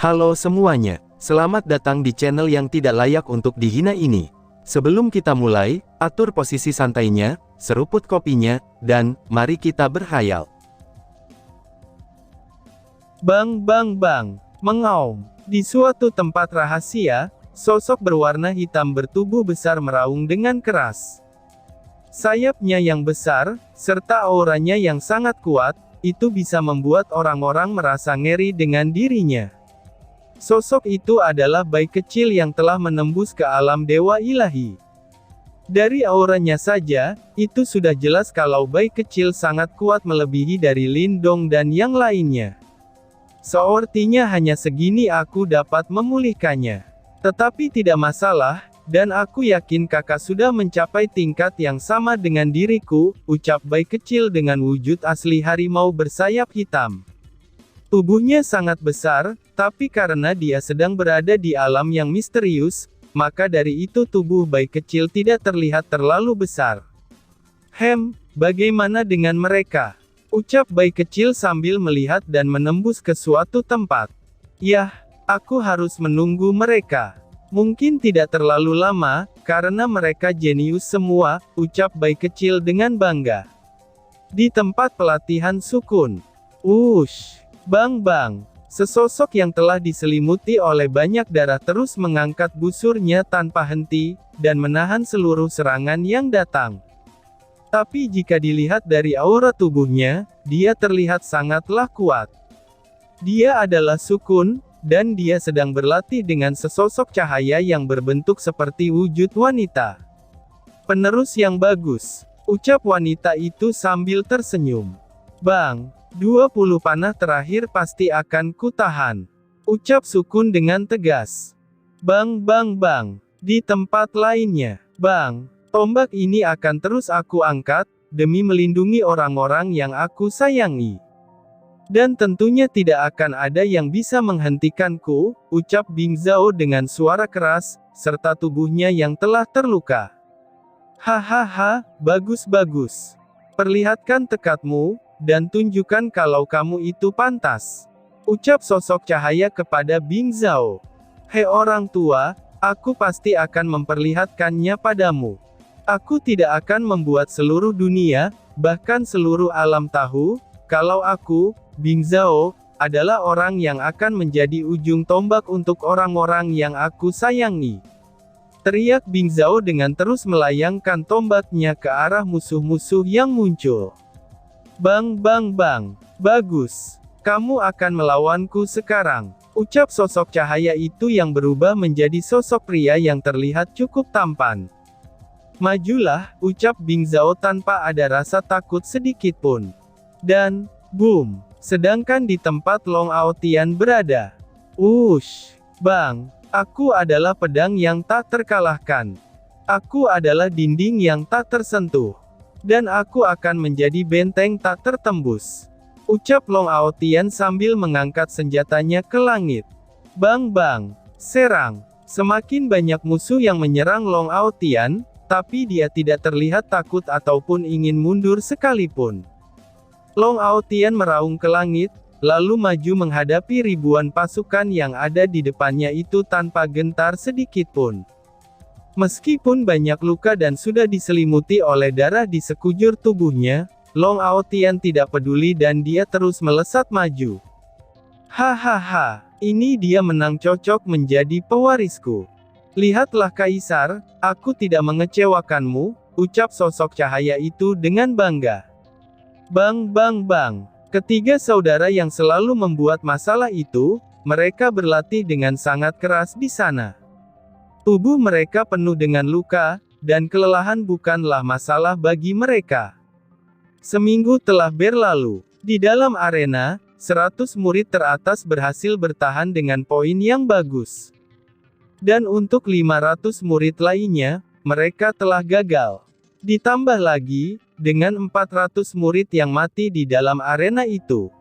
Halo semuanya, selamat datang di channel yang tidak layak untuk dihina ini. Sebelum kita mulai, atur posisi santainya, seruput kopinya, dan mari kita berkhayal. Bang bang bang, mengaum. Di suatu tempat rahasia, sosok berwarna hitam bertubuh besar meraung dengan keras. Sayapnya yang besar, serta auranya yang sangat kuat, itu bisa membuat orang-orang merasa ngeri dengan dirinya. Sosok itu adalah bayi kecil yang telah menembus ke alam dewa ilahi. Dari auranya saja, itu sudah jelas kalau bayi kecil sangat kuat melebihi dari Lindong dan yang lainnya. Sepertinya hanya segini aku dapat memulihkannya. Tetapi tidak masalah, dan aku yakin kakak sudah mencapai tingkat yang sama dengan diriku, ucap bayi kecil dengan wujud asli harimau bersayap hitam. Tubuhnya sangat besar, tapi karena dia sedang berada di alam yang misterius, maka dari itu tubuh bayi kecil tidak terlihat terlalu besar. Bagaimana dengan mereka? Ucap bayi kecil sambil melihat dan menembus ke suatu tempat. Yah, aku harus menunggu mereka. Mungkin tidak terlalu lama, karena mereka jenius semua, ucap bayi kecil dengan bangga. Di tempat pelatihan Sukun. Bang bang. Sesosok yang telah diselimuti oleh banyak darah terus mengangkat busurnya tanpa henti, dan menahan seluruh serangan yang datang. Tapi jika dilihat dari aura tubuhnya, dia terlihat sangatlah kuat. Dia adalah Sukun, dan dia sedang berlatih dengan sesosok cahaya yang berbentuk seperti wujud wanita. Penerus yang bagus, ucap wanita itu sambil tersenyum. Bang, 20 panah terakhir pasti akan kutahan, ucap Sukun dengan tegas. Bang bang bang, di tempat lainnya. Bang, tombak ini akan terus aku angkat, demi melindungi orang-orang yang aku sayangi. Dan tentunya tidak akan ada yang bisa menghentikanku, ucap Bing Zhao dengan suara keras, serta tubuhnya yang telah terluka. Hahaha, bagus-bagus. Perlihatkan tekadmu, dan tunjukkan kalau kamu itu pantas. Ucap sosok cahaya kepada Bing Zhao. Hei orang tua, aku pasti akan memperlihatkannya padamu. Aku tidak akan membuat seluruh dunia, bahkan seluruh alam tahu, kalau aku, Bing Zhao, adalah orang yang akan menjadi ujung tombak untuk orang-orang yang aku sayangi. Teriak Bing Zhao dengan terus melayangkan tombaknya ke arah musuh-musuh yang muncul. Bang bang bang, bagus. Kamu akan melawanku sekarang, ucap sosok cahaya itu yang berubah menjadi sosok pria yang terlihat cukup tampan. Majulah, ucap Bing Zhao tanpa ada rasa takut sedikitpun. Dan, boom. Sedangkan di tempat Long Aotian berada. Bang, aku adalah pedang yang tak terkalahkan. Aku adalah dinding yang tak tersentuh. Dan aku akan menjadi benteng tak tertembus. Ucap Long Aotian sambil mengangkat senjatanya ke langit. Bang bang, serang. Semakin banyak musuh yang menyerang Long Aotian, tapi dia tidak terlihat takut ataupun ingin mundur sekalipun. Long Aotian meraung ke langit, lalu maju menghadapi ribuan pasukan yang ada di depannya itu tanpa gentar sedikitpun. Meskipun banyak luka dan sudah diselimuti oleh darah di sekujur tubuhnya, Long Aotian tidak peduli dan dia terus melesat maju. Hahaha, ini dia menang cocok menjadi pewarisku. Lihatlah Kaisar, aku tidak mengecewakanmu, ucap sosok cahaya itu dengan bangga. Bang bang bang, ketiga saudara yang selalu membuat masalah itu, mereka berlatih dengan sangat keras di sana. Tubuh mereka penuh dengan luka, dan kelelahan bukanlah masalah bagi mereka. Seminggu telah berlalu. Di dalam arena, 100 murid teratas berhasil bertahan dengan poin yang bagus. Dan untuk 500 murid lainnya, mereka telah gagal. Ditambah lagi, dengan 400 murid yang mati di dalam arena itu.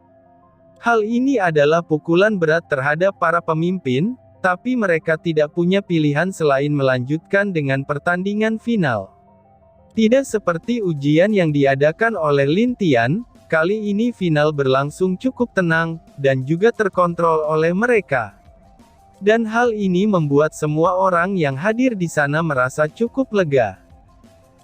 Hal ini adalah pukulan berat terhadap para pemimpin, tapi mereka tidak punya pilihan selain melanjutkan dengan pertandingan final. Tidak seperti ujian yang diadakan oleh Lin Tian, kali ini final berlangsung cukup tenang, dan juga terkontrol oleh mereka. Dan hal ini membuat semua orang yang hadir di sana merasa cukup lega.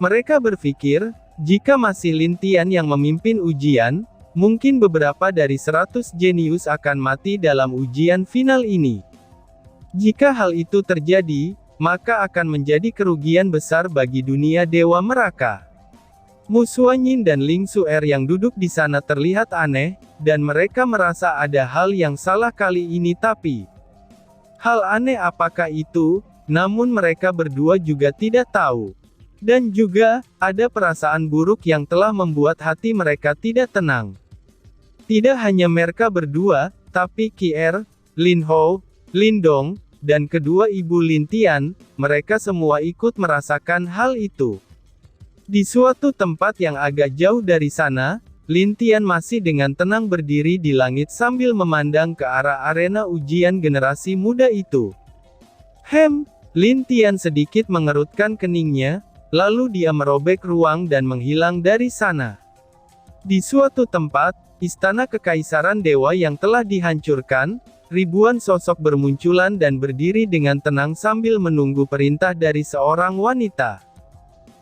Mereka berpikir, jika masih Lin Tian yang memimpin ujian, mungkin beberapa dari 100 jenius akan mati dalam ujian final ini. Jika hal itu terjadi, maka akan menjadi kerugian besar bagi dunia Dewa Meraka. Mu Xuanyin dan Ling Xuer yang duduk di sana terlihat aneh, dan mereka merasa ada hal yang salah kali ini tapi hal aneh apakah itu, namun mereka berdua juga tidak tahu. Dan juga, ada perasaan buruk yang telah membuat hati mereka tidak tenang. Tidak hanya mereka berdua, tapi Kier, Lin Hou, Lin Dong, dan kedua ibu Lin Tian, mereka semua ikut merasakan hal itu. Di suatu tempat yang agak jauh dari sana, Lin Tian masih dengan tenang berdiri di langit sambil memandang ke arah arena ujian generasi muda itu. Lin Tian sedikit mengerutkan keningnya, lalu dia merobek ruang dan menghilang dari sana. Di suatu tempat, istana kekaisaran dewa yang telah dihancurkan, ribuan sosok bermunculan dan berdiri dengan tenang sambil menunggu perintah dari seorang wanita.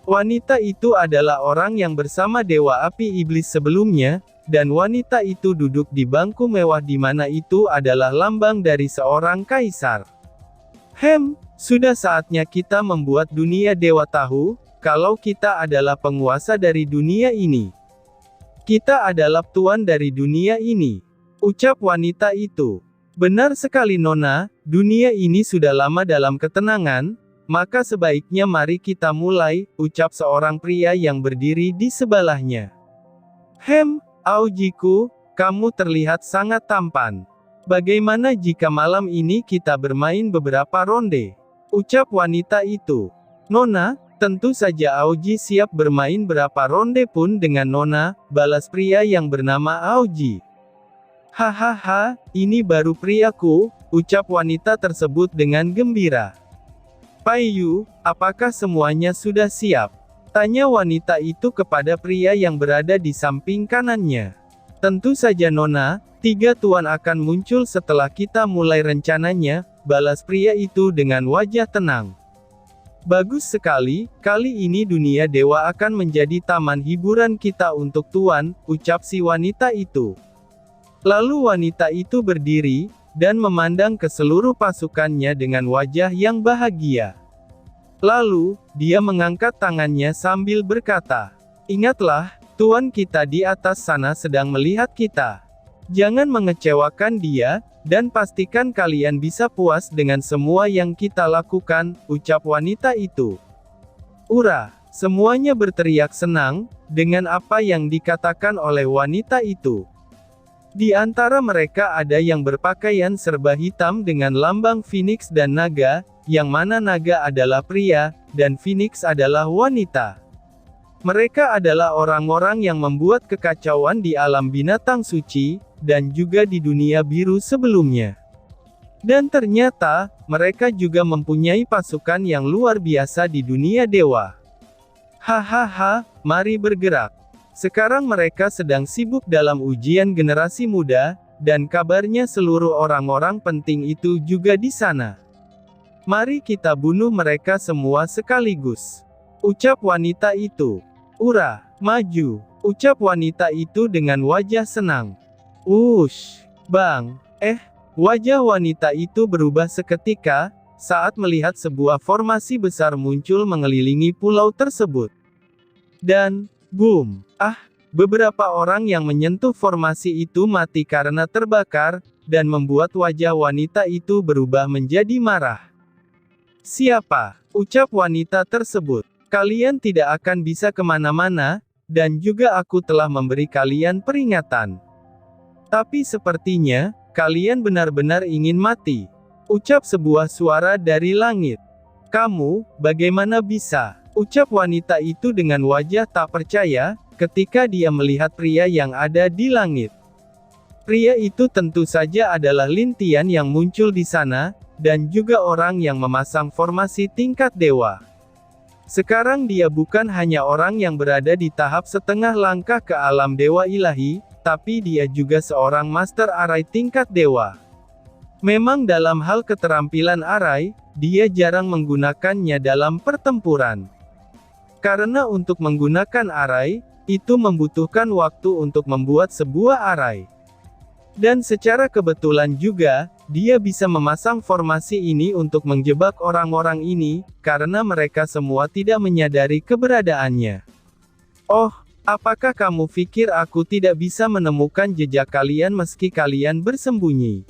Wanita itu adalah orang yang bersama Dewa Api Iblis sebelumnya, dan wanita itu duduk di bangku mewah di mana itu adalah lambang dari seorang kaisar. Sudah saatnya kita membuat dunia dewa tahu, kalau kita adalah penguasa dari dunia ini. Kita adalah tuan dari dunia ini, ucap wanita itu. Benar sekali Nona, dunia ini sudah lama dalam ketenangan, maka sebaiknya mari kita mulai, ucap seorang pria yang berdiri di sebelahnya. Aojiku, kamu terlihat sangat tampan. Bagaimana jika malam ini kita bermain beberapa ronde? Ucap wanita itu. Nona, tentu saja Aoji siap bermain berapa ronde pun dengan Nona, balas pria yang bernama Aoji. Hahaha, ini baru priaku, ucap wanita tersebut dengan gembira. Pai Yu, apakah semuanya sudah siap? Tanya wanita itu kepada pria yang berada di samping kanannya. Tentu saja Nona, 3 tuan akan muncul setelah kita mulai rencananya, balas pria itu dengan wajah tenang. Bagus sekali, kali ini dunia dewa akan menjadi taman hiburan kita untuk tuan, ucap si wanita itu. Lalu wanita itu berdiri, dan memandang ke seluruh pasukannya dengan wajah yang bahagia. Lalu, dia mengangkat tangannya sambil berkata, "Ingatlah, tuan kita di atas sana sedang melihat kita. Jangan mengecewakan dia, dan pastikan kalian bisa puas dengan semua yang kita lakukan," ucap wanita itu. Ura, semuanya berteriak senang, dengan apa yang dikatakan oleh wanita itu. Di antara mereka ada yang berpakaian serba hitam dengan lambang Phoenix dan naga, yang mana naga adalah pria, dan Phoenix adalah wanita. Mereka adalah orang-orang yang membuat kekacauan di alam binatang suci, dan juga di dunia biru sebelumnya. Dan ternyata, mereka juga mempunyai pasukan yang luar biasa di dunia dewa. Hahaha, mari bergerak. Sekarang mereka sedang sibuk dalam ujian generasi muda, dan kabarnya seluruh orang-orang penting itu juga di sana. Mari kita bunuh mereka semua sekaligus, ucap wanita itu. Ura, maju, ucap wanita itu dengan wajah senang. Bang, wajah wanita itu berubah seketika, saat melihat sebuah formasi besar muncul mengelilingi pulau tersebut. Dan, boom! Beberapa orang yang menyentuh formasi itu mati karena terbakar, dan membuat wajah wanita itu berubah menjadi marah. Siapa? Ucap wanita tersebut. Kalian tidak akan bisa kemana-mana, dan juga aku telah memberi kalian peringatan. Tapi sepertinya, kalian benar-benar ingin mati. Ucap sebuah suara dari langit. Kamu, bagaimana bisa? Ucap wanita itu dengan wajah tak percaya, ketika dia melihat pria yang ada di langit. Pria itu tentu saja adalah Lin Tian yang muncul di sana, dan juga orang yang memasang formasi tingkat dewa. Sekarang dia bukan hanya orang yang berada di tahap setengah langkah ke alam dewa ilahi, tapi dia juga seorang master arai tingkat dewa. Memang dalam hal keterampilan Arai, dia jarang menggunakannya dalam pertempuran. Karena untuk menggunakan Arai, itu membutuhkan waktu untuk membuat sebuah Arai. Dan secara kebetulan juga, dia bisa memasang formasi ini untuk menjebak orang-orang ini, karena mereka semua tidak menyadari keberadaannya. Oh, apakah kamu pikir aku tidak bisa menemukan jejak kalian meski kalian bersembunyi?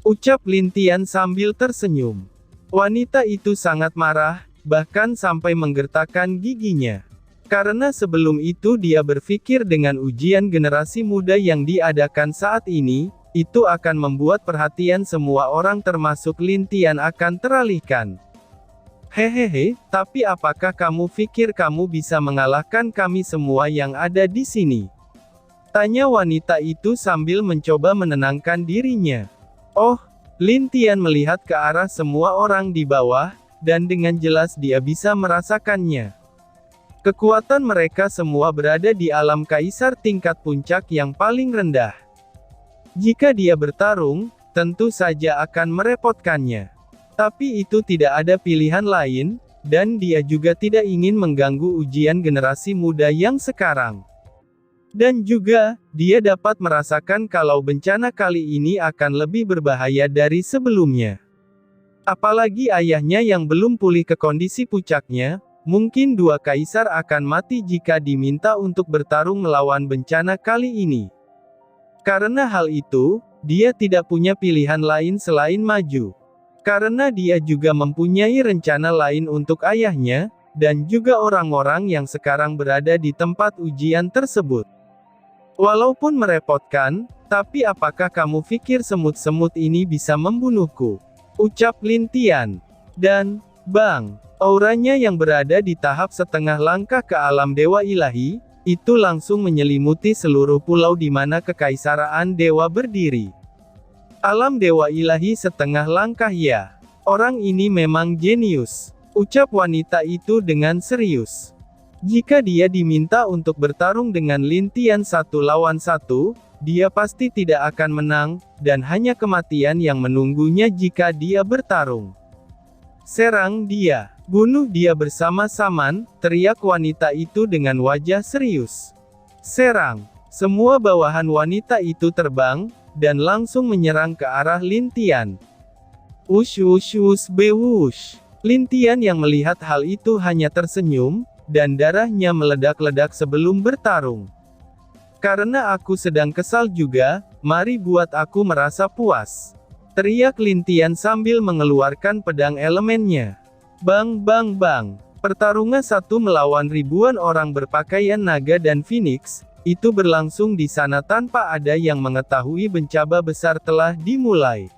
Ucap Lin Tian sambil tersenyum. Wanita itu sangat marah, bahkan sampai menggertakkan giginya. Karena sebelum itu dia berpikir dengan ujian generasi muda yang diadakan saat ini, itu akan membuat perhatian semua orang termasuk Lin Tian akan teralihkan. Hehehe, tapi apakah kamu pikir kamu bisa mengalahkan kami semua yang ada di sini? Tanya wanita itu sambil mencoba menenangkan dirinya. Oh, Lin Tian melihat ke arah semua orang di bawah, dan dengan jelas dia bisa merasakannya. Kekuatan mereka semua berada di alam kaisar tingkat puncak yang paling rendah. Jika dia bertarung, tentu saja akan merepotkannya. Tapi itu tidak ada pilihan lain, dan dia juga tidak ingin mengganggu ujian generasi muda yang sekarang. Dan juga, dia dapat merasakan kalau bencana kali ini akan lebih berbahaya dari sebelumnya. Apalagi ayahnya yang belum pulih ke kondisi puncaknya, mungkin dua kaisar akan mati jika diminta untuk bertarung melawan bencana kali ini. Karena hal itu, dia tidak punya pilihan lain selain maju. Karena dia juga mempunyai rencana lain untuk ayahnya, dan juga orang-orang yang sekarang berada di tempat ujian tersebut. Walaupun merepotkan, tapi apakah kamu pikir semut-semut ini bisa membunuhku? Ucap Lin Tian. Dan, bang, auranya yang berada di tahap setengah langkah ke alam dewa ilahi, itu langsung menyelimuti seluruh pulau di mana kekaisaraan dewa berdiri. Alam dewa ilahi setengah langkah ya. Orang ini memang jenius. Ucap wanita itu dengan serius. Jika dia diminta untuk bertarung dengan Lin Tian 1 lawan 1, dia pasti tidak akan menang, dan hanya kematian yang menunggunya jika dia bertarung. Serang dia. Bunuh dia bersama-saman, teriak wanita itu dengan wajah serius. Serang. Semua bawahan wanita itu terbang, dan langsung menyerang ke arah Lin Tian. Wush wush wush bewush. Lin Tian yang melihat hal itu hanya tersenyum, dan darahnya meledak-ledak sebelum bertarung. Karena aku sedang kesal juga, mari buat aku merasa puas. Teriak Lin Tian sambil mengeluarkan pedang elemennya. Bang bang bang. Pertarungan satu melawan ribuan orang berpakaian naga dan phoenix, itu berlangsung di sana tanpa ada yang mengetahui bencana besar telah dimulai.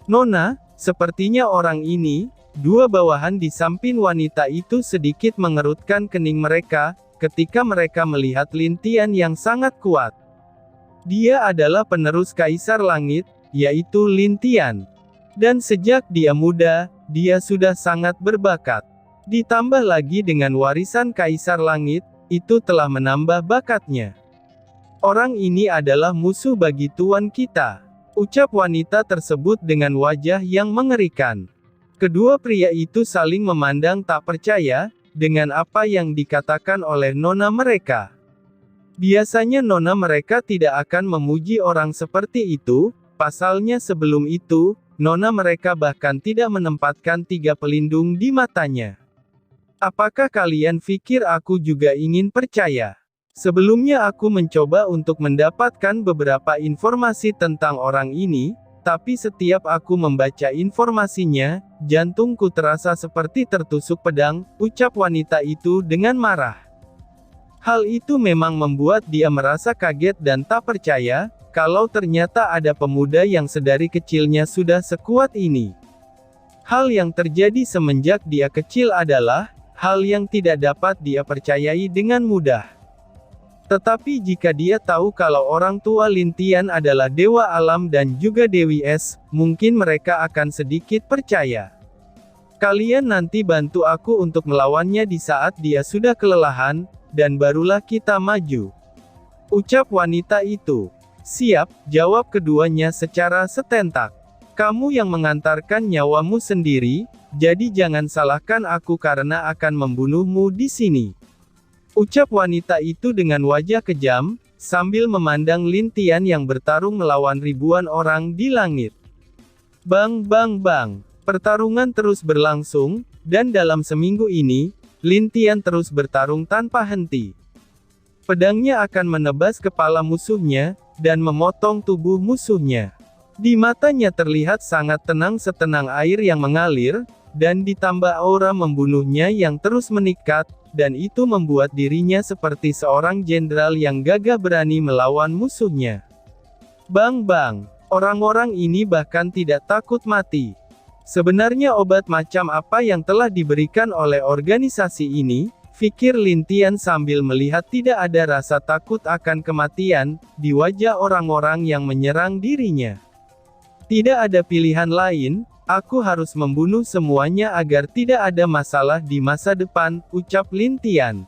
Nona, sepertinya orang ini, dua bawahan di samping wanita itu sedikit mengerutkan kening mereka, ketika mereka melihat Lin Tian yang sangat kuat. Dia adalah penerus Kaisar Langit, yaitu Lin Tian. Dan sejak dia muda, dia sudah sangat berbakat. Ditambah lagi dengan warisan Kaisar Langit, itu telah menambah bakatnya. Orang ini adalah musuh bagi tuan kita. Ucap wanita tersebut dengan wajah yang mengerikan. Kedua pria itu saling memandang tak percaya, dengan apa yang dikatakan oleh nona mereka. Biasanya nona mereka tidak akan memuji orang seperti itu, pasalnya sebelum itu, nona mereka bahkan tidak menempatkan 3 pelindung di matanya. Apakah kalian pikir aku juga ingin percaya? Sebelumnya aku mencoba untuk mendapatkan beberapa informasi tentang orang ini, tapi setiap aku membaca informasinya, jantungku terasa seperti tertusuk pedang, ucap wanita itu dengan marah. Hal itu memang membuat dia merasa kaget dan tak percaya, kalau ternyata ada pemuda yang sedari kecilnya sudah sekuat ini. Hal yang terjadi semenjak dia kecil adalah hal yang tidak dapat dia percayai dengan mudah. Tetapi jika dia tahu kalau orang tua Lin Tian adalah dewa alam dan juga Dewi Es, mungkin mereka akan sedikit percaya. Kalian nanti bantu aku untuk melawannya di saat dia sudah kelelahan, dan barulah kita maju. Ucap wanita itu. Siap, jawab keduanya secara setentak. Kamu yang mengantarkan nyawamu sendiri, jadi jangan salahkan aku karena akan membunuhmu di sini. Ucap wanita itu dengan wajah kejam, sambil memandang Lin Tian yang bertarung melawan ribuan orang di langit. Bang bang bang, pertarungan terus berlangsung, dan dalam seminggu ini, Lin Tian terus bertarung tanpa henti. Pedangnya akan menebas kepala musuhnya, dan memotong tubuh musuhnya. Di matanya terlihat sangat tenang setenang air yang mengalir, dan ditambah aura membunuhnya yang terus meningkat, dan itu membuat dirinya seperti seorang jenderal yang gagah berani melawan musuhnya. Bang bang, orang-orang ini bahkan tidak takut mati. Sebenarnya obat macam apa yang telah diberikan oleh organisasi ini? Pikir Lin Tian sambil melihat tidak ada rasa takut akan kematian di wajah orang-orang yang menyerang dirinya. Tidak ada pilihan lain, aku harus membunuh semuanya agar tidak ada masalah di masa depan, ucap Lin Tian.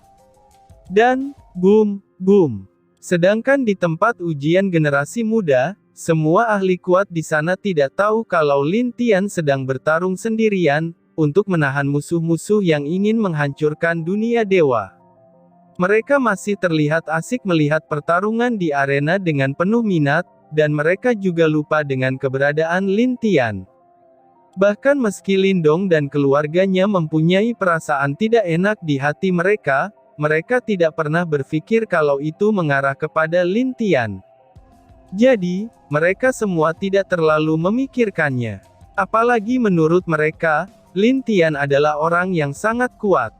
Dan, boom, boom. Sedangkan di tempat ujian generasi muda, semua ahli kuat di sana tidak tahu kalau Lin Tian sedang bertarung sendirian, untuk menahan musuh-musuh yang ingin menghancurkan dunia dewa. Mereka masih terlihat asik melihat pertarungan di arena dengan penuh minat, dan mereka juga lupa dengan keberadaan Lin Tian. Bahkan meski Lindong dan keluarganya mempunyai perasaan tidak enak di hati mereka, mereka tidak pernah berpikir kalau itu mengarah kepada Lin Tian. Jadi, mereka semua tidak terlalu memikirkannya. Apalagi menurut mereka, Lin Tian adalah orang yang sangat kuat.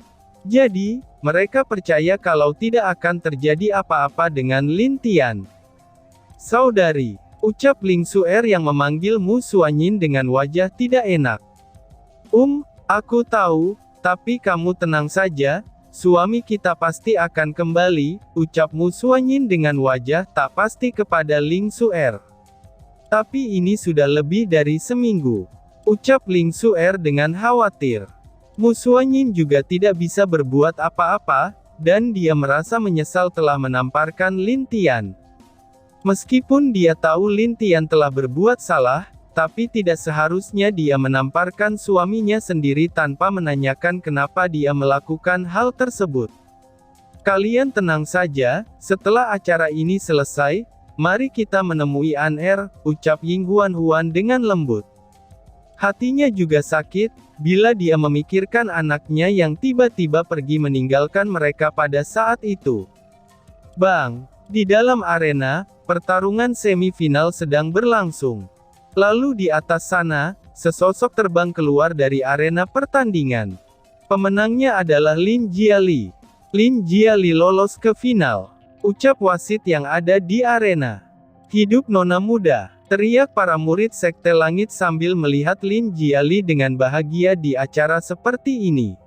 Jadi, mereka percaya kalau tidak akan terjadi apa-apa dengan Lin Tian. Saudari, ucap Ling Xuer yang memanggil Mu Xuanyin dengan wajah tidak enak. Aku tahu, tapi kamu tenang saja, suami kita pasti akan kembali, ucap Mu Xuanyin dengan wajah tak pasti kepada Ling Xuer. Tapi ini sudah lebih dari seminggu, ucap Ling Xuer dengan khawatir. Mu Xuanyin juga tidak bisa berbuat apa-apa, dan dia merasa menyesal telah menamparkan Lin Tian. Meskipun dia tahu Lin Tian telah berbuat salah, tapi tidak seharusnya dia menamparkan suaminya sendiri tanpa menanyakan kenapa dia melakukan hal tersebut. Kalian tenang saja, setelah acara ini selesai, mari kita menemui An-er, ucap Ying Huan-Huan dengan lembut. Hatinya juga sakit, bila dia memikirkan anaknya yang tiba-tiba pergi meninggalkan mereka pada saat itu. Bang! Di dalam arena, pertarungan semifinal sedang berlangsung. Lalu di atas sana, sesosok terbang keluar dari arena pertandingan. Pemenangnya adalah Lin Jiali. Lin Jiali lolos ke final, ucap wasit yang ada di arena. Hidup Nona Muda, teriak para murid Sekte Langit sambil melihat Lin Jiali dengan bahagia di acara seperti ini.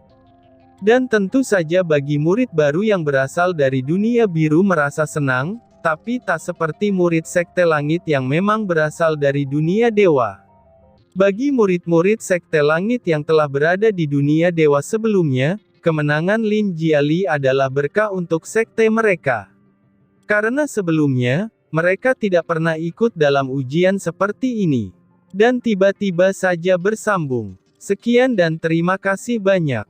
Dan tentu saja bagi murid baru yang berasal dari dunia biru merasa senang, tapi tak seperti murid Sekte Langit yang memang berasal dari dunia dewa. Bagi murid-murid Sekte Langit yang telah berada di dunia dewa sebelumnya, kemenangan Lin Jiali adalah berkah untuk sekte mereka. Karena sebelumnya, mereka tidak pernah ikut dalam ujian seperti ini. Dan tiba-tiba saja bersambung. Sekian dan terima kasih banyak.